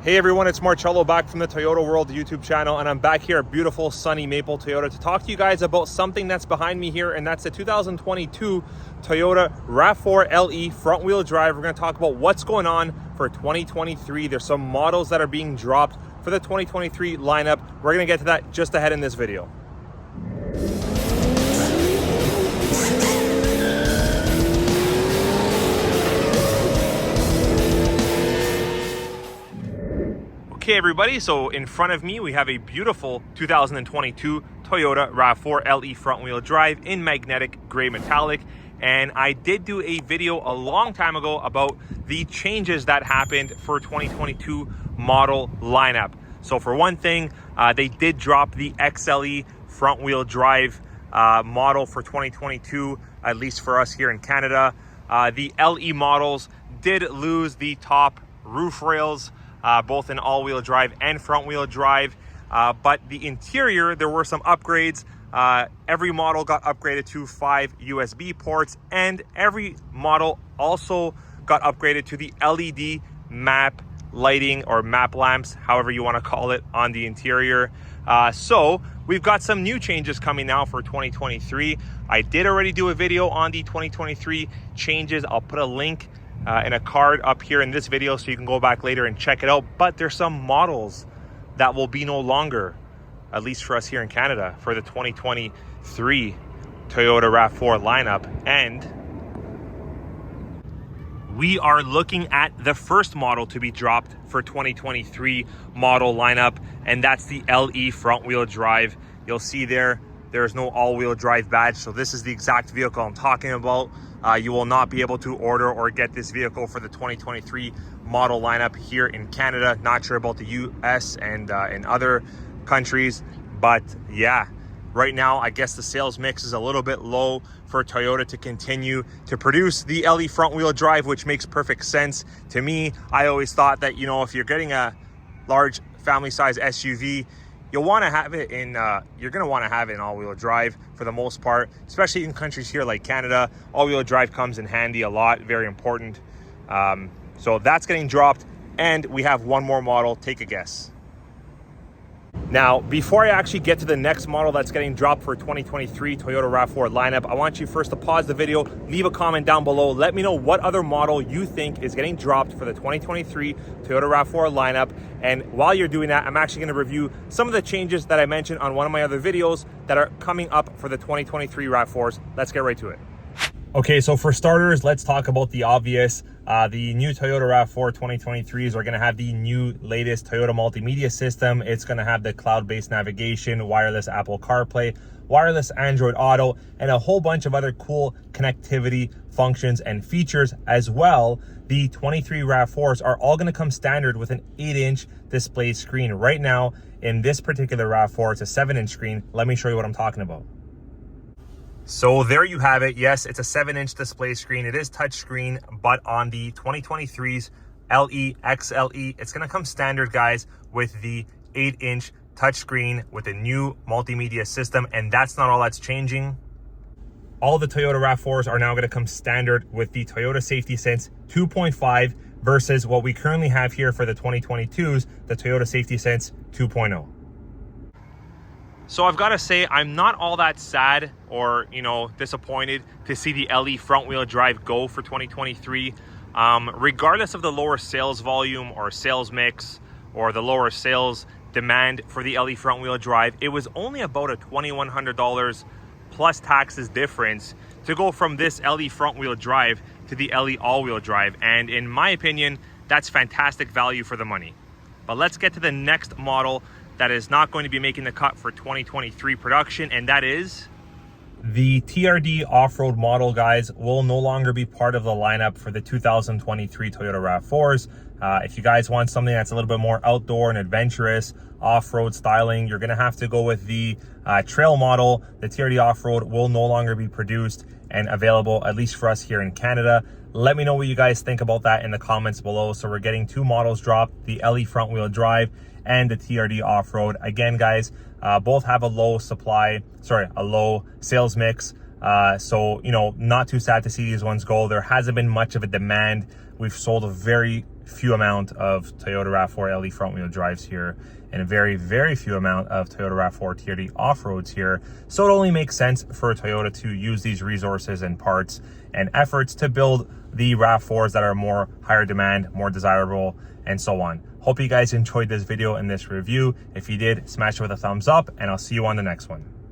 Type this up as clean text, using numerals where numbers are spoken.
Hey everyone, it's Marcello back from the Toyota World YouTube channel, and I'm back here at beautiful sunny Maple Toyota to talk to you guys about something that's behind me here, and that's the 2022 Toyota RAV4 LE front wheel drive. We're going to talk about what's going on for 2023. There's some models that are being dropped for the 2023 lineup. We're going to get to that just ahead in this video. Okay everybody, so in front of me we have a beautiful 2022 Toyota RAV4 LE front wheel drive in magnetic gray metallic, and I did do a video a long time ago about the changes that happened for 2022 model lineup. So for one thing, they did drop the XLE front wheel drive model for 2022, at least for us here in Canada. The LE models did lose the top roof rails, both in all-wheel drive and front-wheel drive, but the interior, there were some upgrades. Every model got upgraded to 5 USB ports, and every model also got upgraded to the LED map lighting, or map lamps, however you want to call it, on the interior. So we've got some new changes coming now for 2023. I did already do a video on the 2023 changes. I'll put a link and a card up here in this video so you can go back later and check it out. But there's some models that will be no longer, at least for us here in Canada, for the 2023 Toyota RAV4 lineup. And we are looking at the first model to be dropped for 2023 model lineup, and that's the LE front wheel drive. You'll see there's no all-wheel drive badge, so this is the exact vehicle I'm talking about. You will not be able to order or get this vehicle for the 2023 model lineup here in Canada. Not sure about the US and in other countries, but yeah, right now I guess the sales mix is a little bit low for Toyota to continue to produce the LE front wheel drive, which makes perfect sense to me. I always thought that, you know, if you're getting a large family size SUV, you'll want to have it in, you're going to want to have it in all-wheel drive for the most part, especially in countries here like Canada. All-wheel drive comes in handy a lot, very important. So that's getting dropped, and we have one more model. Take a guess. Now, before I actually get to the next model that's getting dropped for 2023 Toyota RAV4 lineup, I want you first to pause the video, leave a comment down below. Let me know what other model you think is getting dropped for the 2023 Toyota RAV4 lineup. And while you're doing that, I'm actually going to review some of the changes that I mentioned on one of my other videos that are coming up for the 2023 RAV4s. Let's get right to it. Okay, so for starters, let's talk about the obvious. The new Toyota RAV4 2023s are going to have the new latest Toyota multimedia system. It's going to have the cloud-based navigation, wireless Apple CarPlay, wireless Android Auto, and a whole bunch of other cool connectivity functions and features as well. The 23 RAV4s are all going to come standard with an 8-inch display screen. Right now, in this particular RAV4, it's a 7-inch screen. Let me show you what I'm talking about. So there you have it. Yes, it's a 7-inch display screen. It is touchscreen, but on the 2023's LE, XLE, it's going to come standard, guys, with the 8-inch touchscreen with a new multimedia system. And that's not all that's changing. All the Toyota RAV4s are now going to come standard with the Toyota Safety Sense 2.5 versus what we currently have here for the 2022s, the Toyota Safety Sense 2.0. So I've got to say, I'm not all that sad or, you know, disappointed to see the LE front wheel drive go for 2023. Regardless of the lower sales volume or sales mix or the lower sales demand for the LE front wheel drive, it was only about a $2,100 plus taxes difference to go from this LE front wheel drive to the LE all-wheel drive. And in my opinion, that's fantastic value for the money. But let's get to the next model that is not going to be making the cut for 2023 production, and that is the TRD Off-Road model, guys, will no longer be part of the lineup for the 2023 Toyota RAV4s. If you guys want something that's a little bit more outdoor and adventurous, off-road styling, you're going to have to go with the trail model. The TRD Off-Road will no longer be produced and available, at least for us here in Canada. Let me know what you guys think about that in the comments below. So we're getting two models dropped, the LE front wheel drive and the TRD Off-Road. Again, guys, both have a low sales mix. So, you know, not too sad to see these ones go. There hasn't been much of a demand. We've sold a very few amount of Toyota RAV4 LE front wheel drives here, and a very, very few amount of Toyota RAV4 TRD Off-Roads here. So it only makes sense for Toyota to use these resources and parts and efforts to build the RAV4s that are more higher demand, more desirable, and so on. Hope you guys enjoyed this video and this review. If you did, smash it with a thumbs up, and I'll see you on the next one.